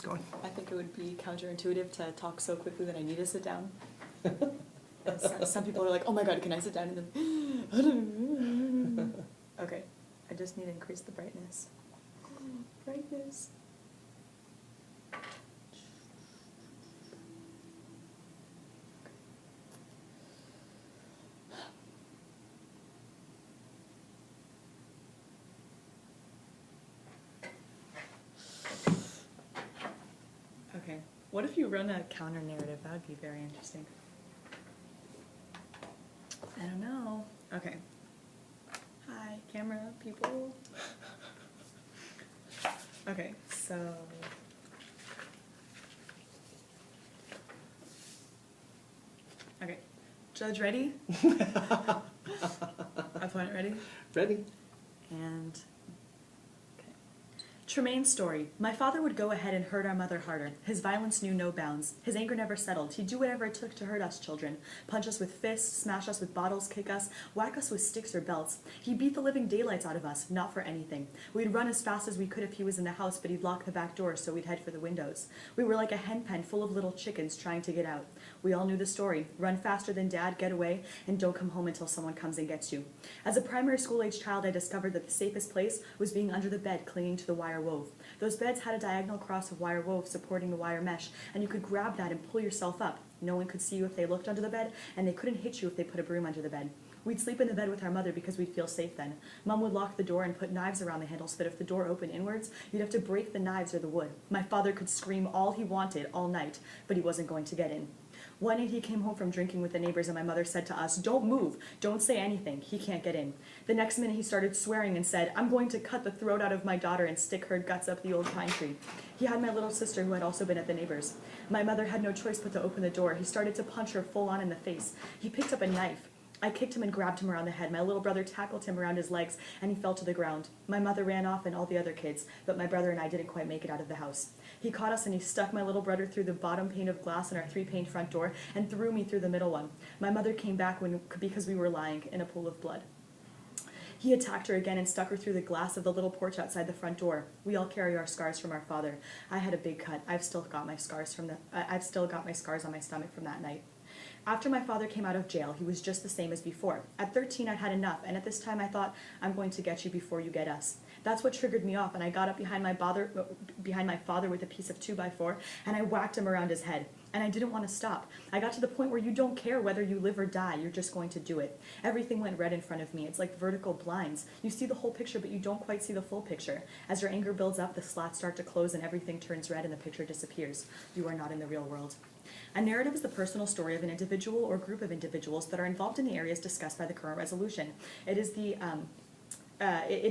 going. I think it would be counterintuitive to talk so quickly that I need to sit down. Some people are like, oh my god, can I sit down? And then, okay, I just need to increase the brightness. Brightness. Okay, what if you run a counter narrative? That would be very interesting. I don't know. Okay. Hi, camera people. Okay, so. Okay. Judge ready? Opponent ready? Ready? And. Tremaine's story. My father would go ahead and hurt our mother harder. His violence knew no bounds. His anger never settled. He'd do whatever it took to hurt us children. Punch us with fists, smash us with bottles, kick us, whack us with sticks or belts. He beat the living daylights out of us, not for anything. We'd run as fast as we could if he was in the house, but he'd lock the back door, so we'd head for the windows. We were like a hen pen full of little chickens trying to get out. We all knew the story. Run faster than Dad, get away, and don't come home until someone comes and gets you. As a primary school-age child, I discovered that the safest place was being under the bed, clinging to the wire wove. Those beds had a diagonal cross of wire wove supporting the wire mesh, and you could grab that and pull yourself up. No one could see you if they looked under the bed, and they couldn't hit you if they put a broom under the bed. We'd sleep in the bed with our mother because we'd feel safe then. Mom would lock the door and put knives around the handle so that if the door opened inwards, you'd have to break the knives or the wood. My father could scream all he wanted all night, but he wasn't going to get in. One night he came home from drinking with the neighbors, and my mother said to us, "Don't move, don't say anything, he can't get in." The next minute he started swearing and said, "I'm going to cut the throat out of my daughter and stick her guts up the old pine tree." He had my little sister who had also been at the neighbors. My mother had no choice but to open the door. He started to punch her full on in the face. He picked up a knife. I kicked him and grabbed him around the head. My little brother tackled him around his legs, and he fell to the ground. My mother ran off and all the other kids, but my brother and I didn't quite make it out of the house. He caught us and he stuck my little brother through the bottom pane of glass in our 3-pane front door and threw me through the middle one. My mother came back because we were lying in a pool of blood. He attacked her again and stuck her through the glass of the little porch outside the front door. We all carry our scars from our father. I had a big cut. I've still got my scars on my stomach from that night. After my father came out of jail, he was just the same as before. At 13, I'd had enough, and at this time I thought, I'm going to get you before you get us. That's what triggered me off, and I got up behind my father with a piece of 2x4, and I whacked him around his head. And I didn't want to stop. I got to the point where you don't care whether you live or die, you're just going to do it. Everything went red in front of me. It's like vertical blinds. You see the whole picture, but you don't quite see the full picture. As your anger builds up, the slats start to close and everything turns red and the picture disappears. You are not in the real world. A narrative is the personal story of an individual or group of individuals that are involved in the areas discussed by the current resolution. It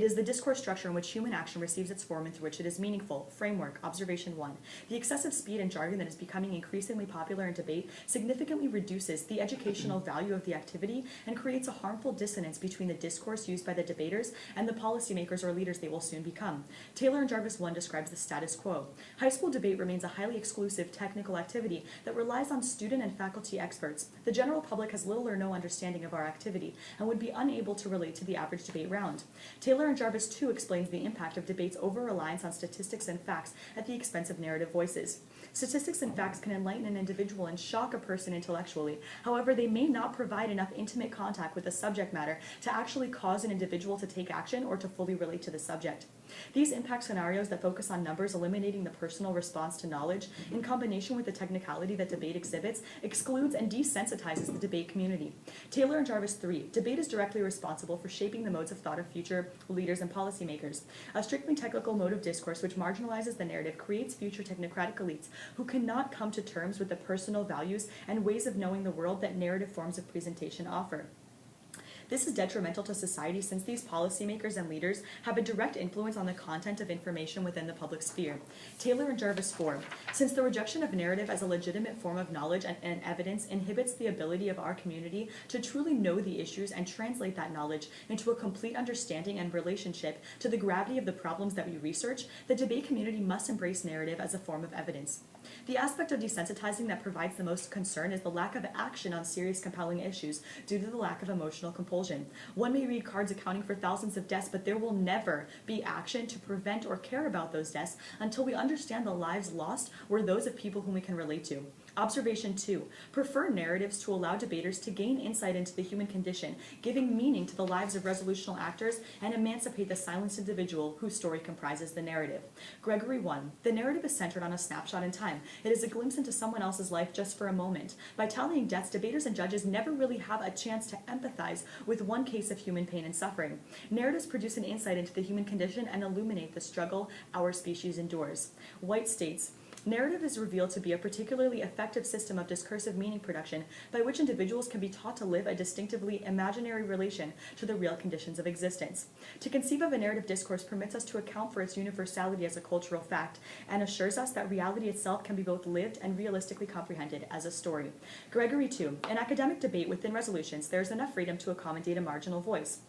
is the discourse structure in which human action receives its form and through which it is meaningful. Framework, observation 1. The excessive speed and jargon that is becoming increasingly popular in debate significantly reduces the educational value of the activity and creates a harmful dissonance between the discourse used by the debaters and the policymakers or leaders they will soon become. Taylor and Jarvis 1 describes the status quo. High school debate remains a highly exclusive technical activity that relies on student and faculty experts. The general public has little or no understanding of our activity and would be unable to relate to the average debate round. Taylor and Jarvis 2 explains the impact of debate's over-reliance on statistics and facts at the expense of narrative voices. Statistics and facts can enlighten an individual and shock a person intellectually. However, they may not provide enough intimate contact with the subject matter to actually cause an individual to take action or to fully relate to the subject. These impact scenarios that focus on numbers eliminating the personal response to knowledge, in combination with the technicality that debate exhibits, excludes and desensitizes the debate community. Taylor and Jarvis 3, debate is directly responsible for shaping the modes of thought of future leaders and policymakers. A strictly technical mode of discourse which marginalizes the narrative creates future technocratic elites who cannot come to terms with the personal values and ways of knowing the world that narrative forms of presentation offer. This is detrimental to society since these policymakers and leaders have a direct influence on the content of information within the public sphere. Taylor and Jarvis 4. Since the rejection of narrative as a legitimate form of knowledge and evidence inhibits the ability of our community to truly know the issues and translate that knowledge into a complete understanding and relationship to the gravity of the problems that we research, the debate community must embrace narrative as a form of evidence. The aspect of desensitizing that provides the most concern is the lack of action on serious compelling issues due to the lack of emotional compulsion compulsion. One may read cards accounting for thousands of deaths, but there will never be action to prevent or care about those deaths until we understand the lives lost were those of people whom we can relate to. Observation 2. Prefer narratives to allow debaters to gain insight into the human condition, giving meaning to the lives of resolutional actors, and emancipate the silenced individual whose story comprises the narrative. Gregory 1. The narrative is centered on a snapshot in time. It is a glimpse into someone else's life just for a moment. By tallying deaths, debaters and judges never really have a chance to empathize with one case of human pain and suffering. Narratives produce an insight into the human condition and illuminate the struggle our species endures. White states, narrative is revealed to be a particularly effective system of discursive meaning production by which individuals can be taught to live a distinctively imaginary relation to the real conditions of existence. To conceive of a narrative discourse permits us to account for its universality as a cultural fact and assures us that reality itself can be both lived and realistically comprehended as a story. Gregory 2. In academic debate within resolutions, there is enough freedom to accommodate a marginal voice.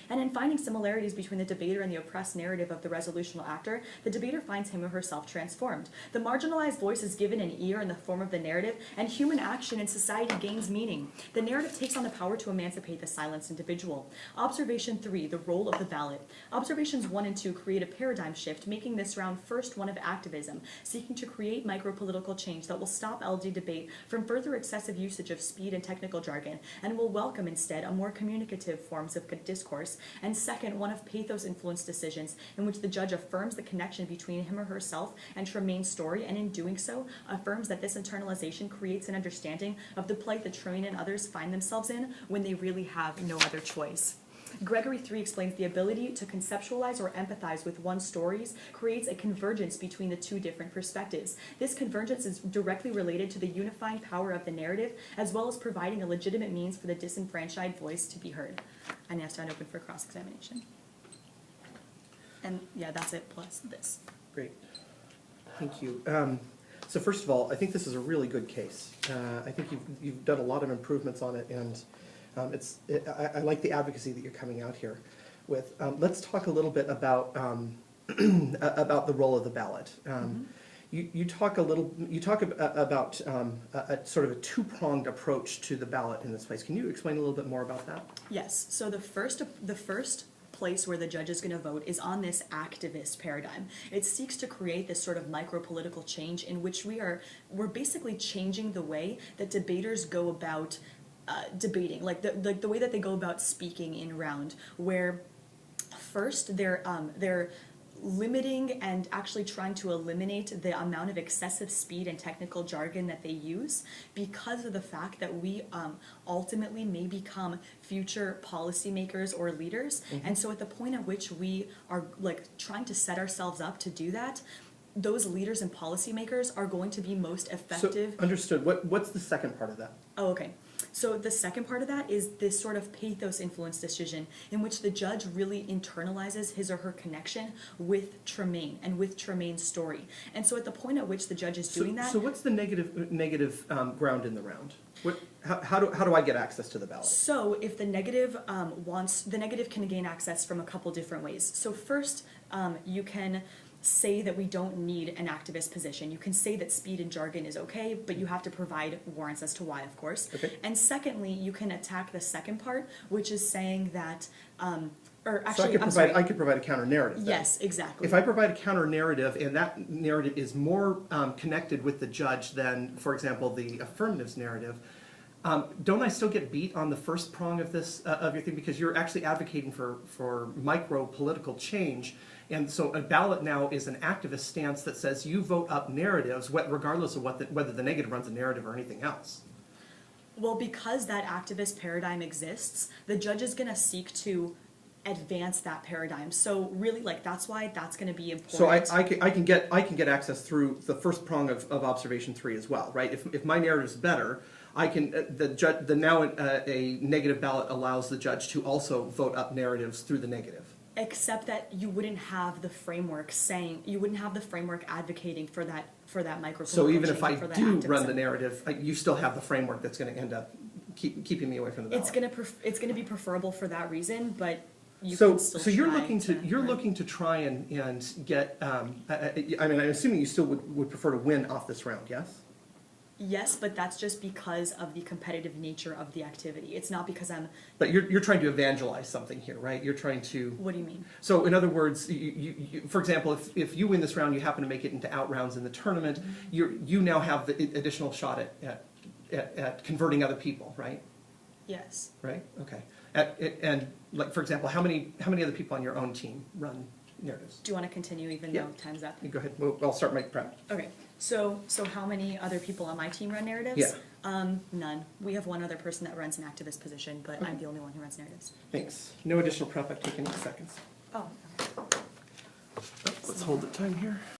And in finding similarities between the debater and the oppressed narrative of the resolutional actor, the debater finds him or herself transformed. The marginalized voice is given an ear in the form of the narrative, and human action in society gains meaning. The narrative takes on the power to emancipate the silenced individual. Observation 3, the role of the ballot. Observations 1 and 2 create a paradigm shift, making this round first one of activism, seeking to create micropolitical change that will stop LD debate from further excessive usage of speed and technical jargon, and will welcome instead a more communicative forms of discourse. And second, one of pathos-influenced decisions in which the judge affirms the connection between him or herself and Tremaine's story, and in doing so, affirms that this internalization creates an understanding of the plight that Tremaine and others find themselves in when they really have no other choice. Gregory 3 explains the ability to conceptualize or empathize with one's stories creates a convergence between the two different perspectives. This convergence is directly related to the unifying power of the narrative, as well as providing a legitimate means for the disenfranchised voice to be heard. I now stand open for cross-examination. And yeah, that's it, plus this. Great. Thank you. So first of all, I think this is a really good case. I think you've done a lot of improvements on it, and I like the advocacy that you're coming out here with. Let's talk a little bit about about the role of the ballot. You talk about a sort of a two-pronged approach to the ballot in this place. Can you explain a little bit more about that? Yes. So the first place where the judge is going to vote is on this activist paradigm. It seeks to create this sort of micro-political change in which we're basically changing the way that debaters go about debating, like the way that they go about speaking in round, where first they're limiting and actually trying to eliminate the amount of excessive speed and technical jargon that they use, because of the fact that we ultimately may become future policymakers or leaders. And so at the point at which we are like trying to set ourselves up to do that, those leaders and policymakers are going to be most effective. So, understood. What's the second part of that? Oh, okay. So the second part of that is this sort of pathos-influenced decision in which the judge really internalizes his or her connection with Tremaine and with Tremaine's story. And so at the point at which the judge is doing that... So what's the negative ground in the round? How do I get access to the ballot? So if the negative the negative can gain access from a couple different ways. So first, you can say that we don't need an activist position. You can say that speed and jargon is okay, but you have to provide warrants as to why, of course. Okay. And secondly, you can attack the second part, which is saying that, or So actually, I could provide a counter narrative. Yes, exactly. If I provide a counter narrative and that narrative is more connected with the judge than, for example, the affirmatives narrative, don't I still get beat on the first prong of this of your thing, because you're actually advocating for micro political change? And so a ballot now is an activist stance that says you vote up narratives regardless of whether the negative runs a narrative or anything else. Well, because that activist paradigm exists, the judge is going to seek to advance that paradigm. So really, like, that's why that's going to be important. So I can get access through the first prong of observation 3 as well, right? If my narrative is better, I can a negative ballot allows the judge to also vote up narratives through the negative. Except that you wouldn't have the framework advocating for that micro. So even if I do run the narrative, you still have the framework that's going to end up keeping me away from the ballot. It's going to be preferable for that reason, but you can still. So you're looking to try and get. I mean, I'm assuming you still would prefer to win off this round, yes? Yes, but that's just because of the competitive nature of the activity. It's not because I'm, But you're trying to evangelize something here, right? You're trying to. what do you mean? So in other words, for example, if you win this round, you happen to make it into out rounds in the tournament, you now have the additional shot at converting other people, right? Yes. Right? Okay. And like, for example, how many other people on your own team run narratives? Do you want to continue even Yeah. though time's up? Go ahead. I'll start my prep. Okay, so how many other people on my team run narratives? Yeah. None. We have one other person that runs an activist position, but I'm the only one who runs narratives. Thanks. No additional prep. I've taken 8 seconds. Oh, okay. Let's hold the time here.